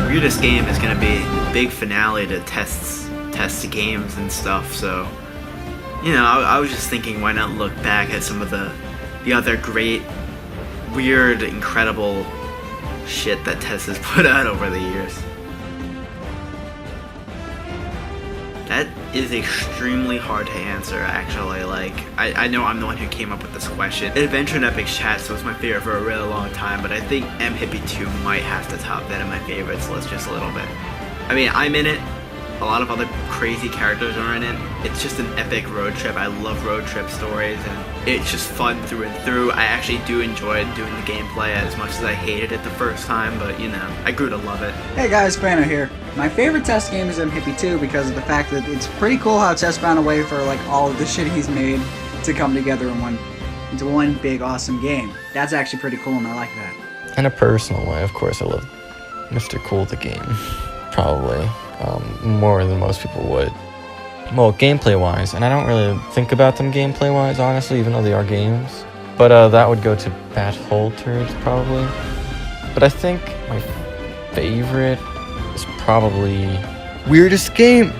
Weirdest Game is gonna be the big finale to test the games and stuff. So, you know, I was just thinking, why not look back at some of the other great, weird, incredible shit that Test has put out over the years. That is extremely hard to answer, actually. Like, I know I'm the one who came up with this question. Adventure in Epic Chats was my favorite for a really long time, but I think M-Hippie 2 might have to top that in my favorites list just a little bit. I mean, I'm in it. A lot of other crazy characters are in it. It's just an epic road trip. I love road trip stories, and it's just fun through and through. I actually do enjoy doing the gameplay as much as I hated it the first time, but you know, I grew to love it. Hey guys, Banner here. My favorite Test game is M-Hippie 2 because of the fact that it's pretty cool how Test found a way for like all of the shit he's made to come together into one big awesome game. That's actually pretty cool, and I like that. In a personal way, of course, I love Mr. Cool the game. Probably. More than most people would. Well, gameplay-wise, and I don't really think about them gameplay-wise, honestly, even though they are games. But that would go to Battle Turds, probably. But I think my favorite is probably Weirdest Game.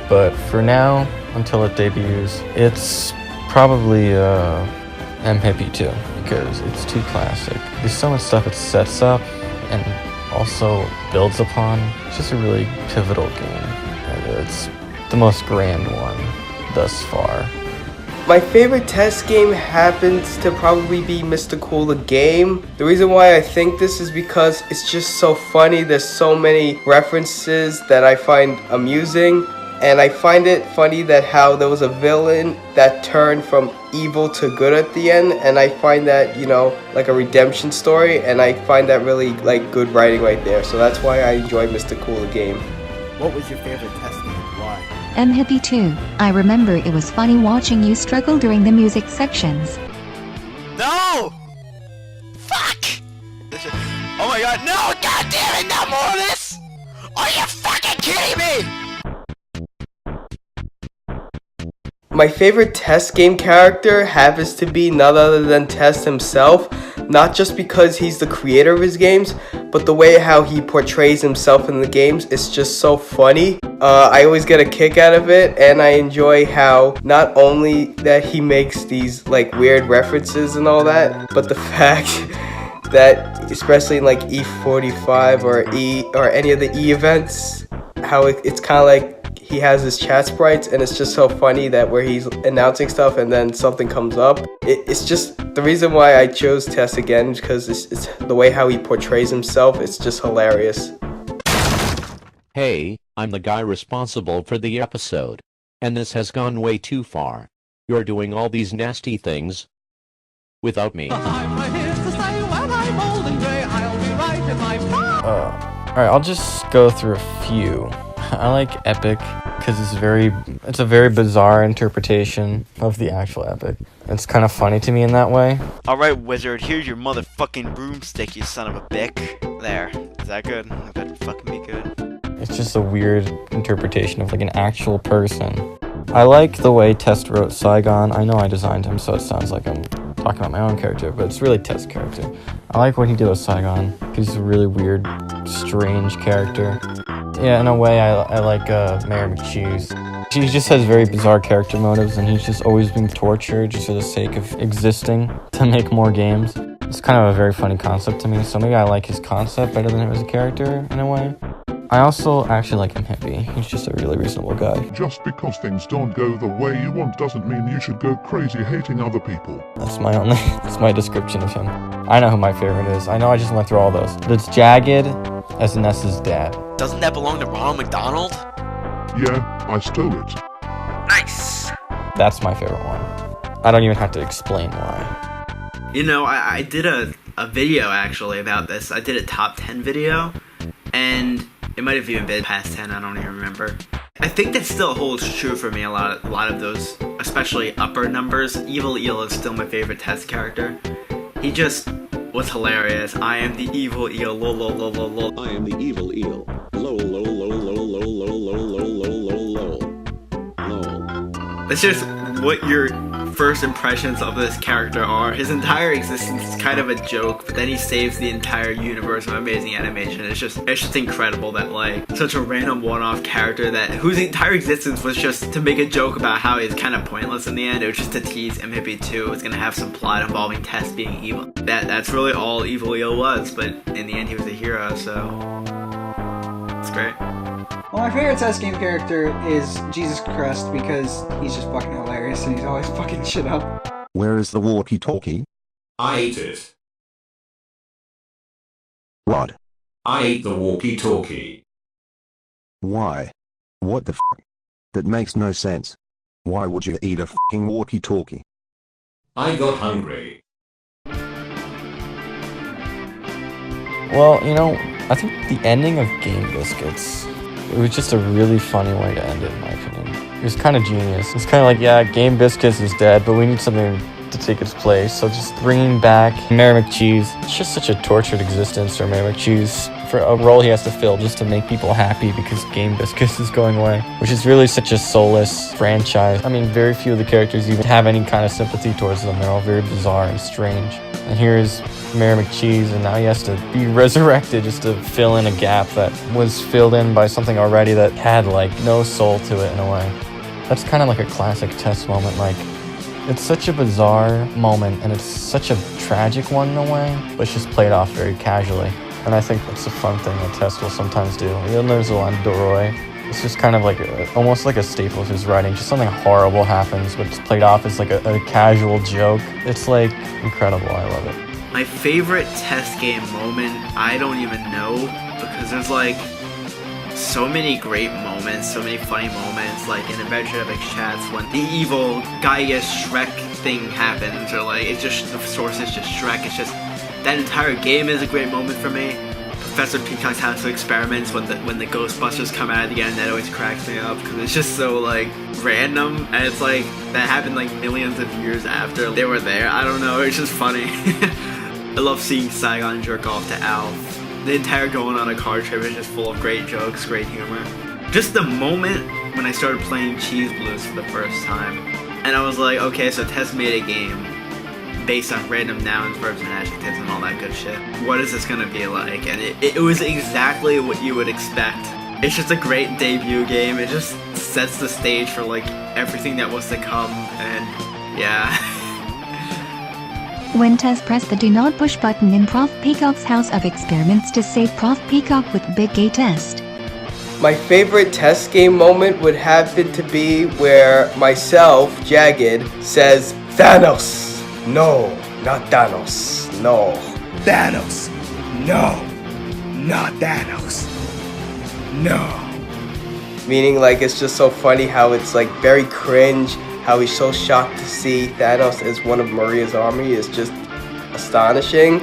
But for now, until it debuts, it's probably M-Hippie 2, because it's too classic. There's so much stuff it sets up, and also builds upon. It's just a really pivotal game, and it's the most grand one thus far. My favorite Test game happens to probably be Mr. Cool the Game. The reason why I think this is because it's just so funny. There's so many references that I find amusing, and I find it funny that how there was a villain that turned from evil to good at the end, and I find that, you know, like a redemption story, and I find that really like good writing right there. So that's why I enjoy Mr. Cool the Game. What was your favorite Test game? Why? M-Hippie 2. I remember it was funny watching you struggle during the music sections. No! Fuck! Oh my god, no! God damn it, not more of this! Are you fucking kidding me? My favorite Test game character happens to be none other than Test himself, not just because he's the creator of his games, but the way how he portrays himself in the games is just so funny. I always get a kick out of it, and I enjoy how not only that he makes these like weird references and all that, but the fact that especially in like E45 or any of the E events, how it's kind of like he has his chat sprites, and it's just so funny that where he's announcing stuff and then something comes up. It's just the reason why I chose Tess again, because it's the way how he portrays himself. It's just hilarious. Hey, I'm the guy responsible for the episode, and this has gone way too far. You're doing all these nasty things without me. Alright, I'll just go through a few. I like Epic because it's a very bizarre interpretation of the actual Epic. It's kind of funny to me in that way. Alright, Wizard, here's your motherfucking broomstick, you son of a bick. There. Is that good? That better fucking be good. It's just a weird interpretation of like an actual person. I like the way Test wrote Saigon. I know I designed him, so it sounds like I'm talking about my own character, but it's really Test's character. I like what he did with Saigon. He's a really weird, strange character. Yeah, in a way, I like Mayor McCheese. He just has very bizarre character motives, and he's just always being tortured just for the sake of existing to make more games. It's kind of a very funny concept to me, so maybe I like his concept better than him as a character, in a way. I also actually like M-Hippie. He's just a really reasonable guy. Just because things don't go the way you want doesn't mean you should go crazy hating other people. That's my description of him. I know who my favorite is. I know I just went through all those. It's Jagged, SNS's dad. Doesn't that belong to Ronald McDonald? Yeah, I stole it. Nice! That's my favorite one. I don't even have to explain why. You know, I did a video actually about this. I did a top 10 video, and it might have even been past 10, I don't even remember. I think that still holds true for me, a lot of those, especially upper numbers. Evil Eel is still my favorite Test character. He just was hilarious. I am the evil eel, lol lol lol lol lol. I am the evil eel, lol lol lol lol lol lol lol lol lol lol lol. That's just what your first impressions of this character are his entire existence is kind of a joke, but then he saves the entire universe of amazing animation. It's just incredible that like such a random one-off character that whose entire existence was just to make a joke about how he's kind of pointless in the end. It was just to tease MHippie 2 was gonna have some plot involving Tess being evil. That's really all Evil Eel was, but in the end he was a hero, so it's great. Well, my favorite test game character is Jesus Crest because he's just fucking hilarious and he's always fucking shit up. Where is the walkie-talkie? I ate it. What? I ate the walkie-talkie. Why? What the f***? That makes no sense. Why would you eat a f***ing walkie-talkie? I got hungry. Well, you know, I think the ending of Game Biscuits, it was just a really funny way to end it, in my opinion. It was kind of genius. It's kind of like, yeah, Game Biscuits is dead, but we need something to take its place. So just bringing back Mayor McCheese. It's just such a tortured existence for Mayor McCheese, for a role he has to fill just to make people happy because Game Biscuits is going away, which is really such a soulless franchise. I mean, very few of the characters even have any kind of sympathy towards them. They're all very bizarre and strange. And here's Mayor McCheese, and now he has to be resurrected just to fill in a gap that was filled in by something already that had like no soul to it in a way. That's kind of like a classic Tess moment. Like, it's such a bizarre moment and it's such a tragic one in a way, but it's just played off very casually. And I think that's a fun thing that Tess will sometimes do. Even there's a line Doroy. It's just kind of like almost like a staple of his writing. Just something horrible happens, but it's played off as like a casual joke. It's like incredible. I love it. My favorite test game moment, I don't even know, because there's like so many great moments, so many funny moments, like in Adventure Epic Chats when the evil Gaia Shrek thing happens, or like it's just the source is just Shrek. It's just that entire game is a great moment for me. Professor Peacock's House of Experiments when the Ghostbusters come out at the end, that always cracks me up because it's just so like random, and it's like that happened like millions of years after they were there. I don't know, it's just funny. I love seeing Saigon jerk off to Alf. The entire going on a car trip is just full of great jokes, great humor. Just the moment when I started playing Cheese Blues for the first time, and I was like, okay, so Tess made a game based on random nouns, verbs, and adjectives and all that good shit. What is this gonna be like? And it was exactly what you would expect. It's just a great debut game. It just sets the stage for like everything that was to come, and yeah. When Tess pressed the do not push button in Prof Peacock's House of Experiments to save Prof Peacock with Big Gay Test. My favorite test game moment would happen to be where myself, Jagged, says, Thanos! No, not Thanos. No. Thanos! No! Not Thanos! No! Meaning, like, it's just so funny how it's, like, very cringe, how he's so shocked to see Thanos as one of Maria's army is just astonishing.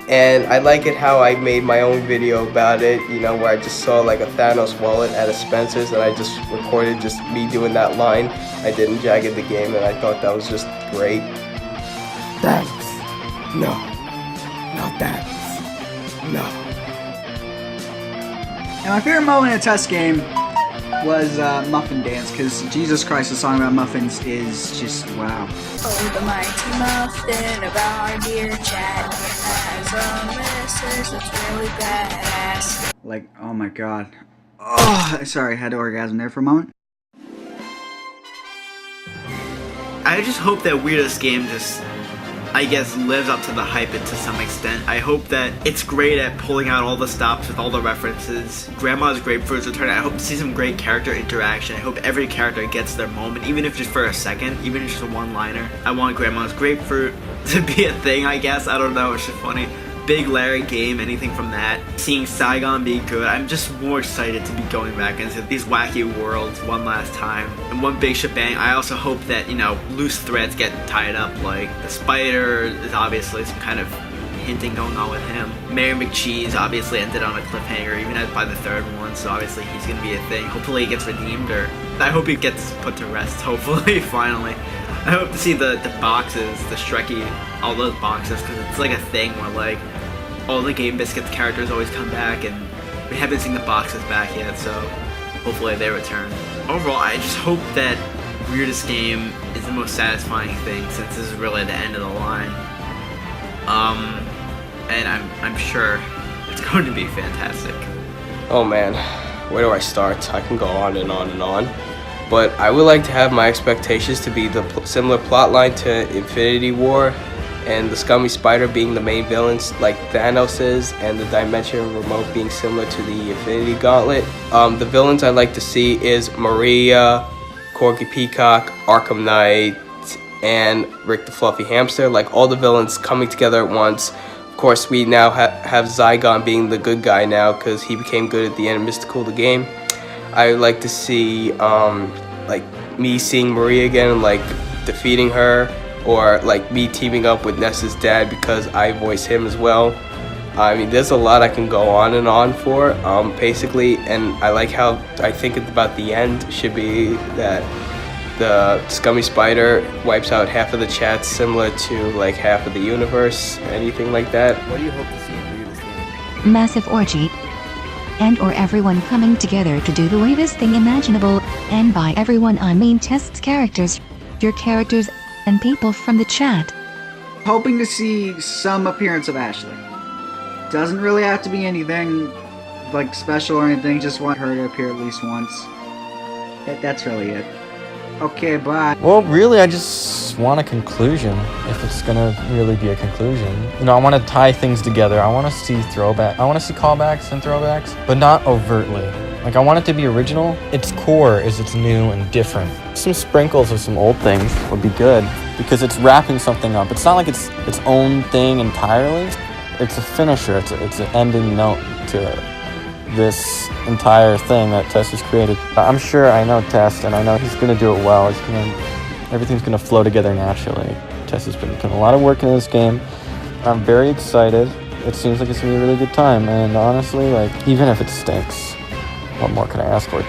And I like it how I made my own video about it, you know, where I just saw like a Thanos wallet at a Spencer's and I just recorded just me doing that line I did in Jagged the Game, and I thought that was just great. Thanos. No. Not Thanos. No. And my favorite moment in a test game was Muffin Dance, because Jesus Christ, the song about muffins is just wow. Oh, the mighty muffin about our dear Chad has a message that's really badass. Like, oh my god. Oh, sorry, I had to orgasm there for a moment. I just hope that Weirdest Game just, I guess, lives up to the hype to some extent. I hope that it's great at pulling out all the stops with all the references. Grandma's Grapefruit's return. I hope to see some great character interaction. I hope every character gets their moment, even if just for a second, even if just a one-liner. I want Grandma's Grapefruit to be a thing, I guess. I don't know, it's just funny. Big Larry Game, anything from that. Seeing Saigon be good. I'm just more excited to be going back into these wacky worlds one last time. And one big shebang, I also hope that, you know, loose threads get tied up, like the spider is obviously some kind of hinting going on with him. Mayor McCheese obviously ended on a cliffhanger, even by the third one, so obviously he's gonna be a thing. Hopefully he gets redeemed, or I hope he gets put to rest, hopefully, finally. I hope to see the boxes, the Shrekky, all those boxes, because it's like a thing where like all the Game Biscuits characters always come back, and we haven't seen the boxes back yet, so hopefully they return. Overall, I just hope that weirdest game is the most satisfying thing, since this is really the end of the line. And I'm sure it's going to be fantastic. Oh man, where do I start? I can go on and on and on. But I would like to have my expectations to be the similar plotline to Infinity War, and the Scummy Spider being the main villains like Thanos is, and the Dimension Remote being similar to the Infinity Gauntlet. The villains I'd like to see is Maria, Corky Peacock, Arkham Knight, and Rick the Fluffy Hamster, like all the villains coming together at once. Of course, we now have Zygon being the good guy now because he became good at the end of Mystical the Game. I would like to see like me seeing Maria again and like defeating her, or like me teaming up with Ness's dad because I voice him as well. I mean, there's a lot I can go on and on for, basically, and I like how I think about the end should be that the Scummy Spider wipes out half of the chat, similar to like half of the universe, anything like that. What do you hope to see in this game? Massive orgy. And or everyone coming together to do the weirdest thing imaginable, and by everyone I mean Test's characters, your characters, and people from the chat. Hoping to see some appearance of Ashley. Doesn't really have to be anything like special or anything, just want her to appear at least once. That's really it. Okay, bye. Well, really, I just want a conclusion, if it's gonna really be a conclusion. You know, I want to tie things together. I want to see I want to see callbacks and throwbacks, but not overtly. Like, I want it to be original. Its core is it's new and different. Some sprinkles of some old things would be good, because it's wrapping something up. It's not like it's its own thing entirely. It's a finisher. It's an ending note to this entire thing that Test has created. I'm sure I know Test, and I know he's going to do it well. Everything's going to flow together naturally. Test has been putting a lot of work into this game. I'm very excited. It seems like it's going to be a really good time, and honestly, like, even if it stinks, what more can I ask for?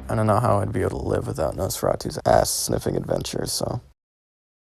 I don't know how I'd be able to live without Nosferatu's ass-sniffing adventures, so...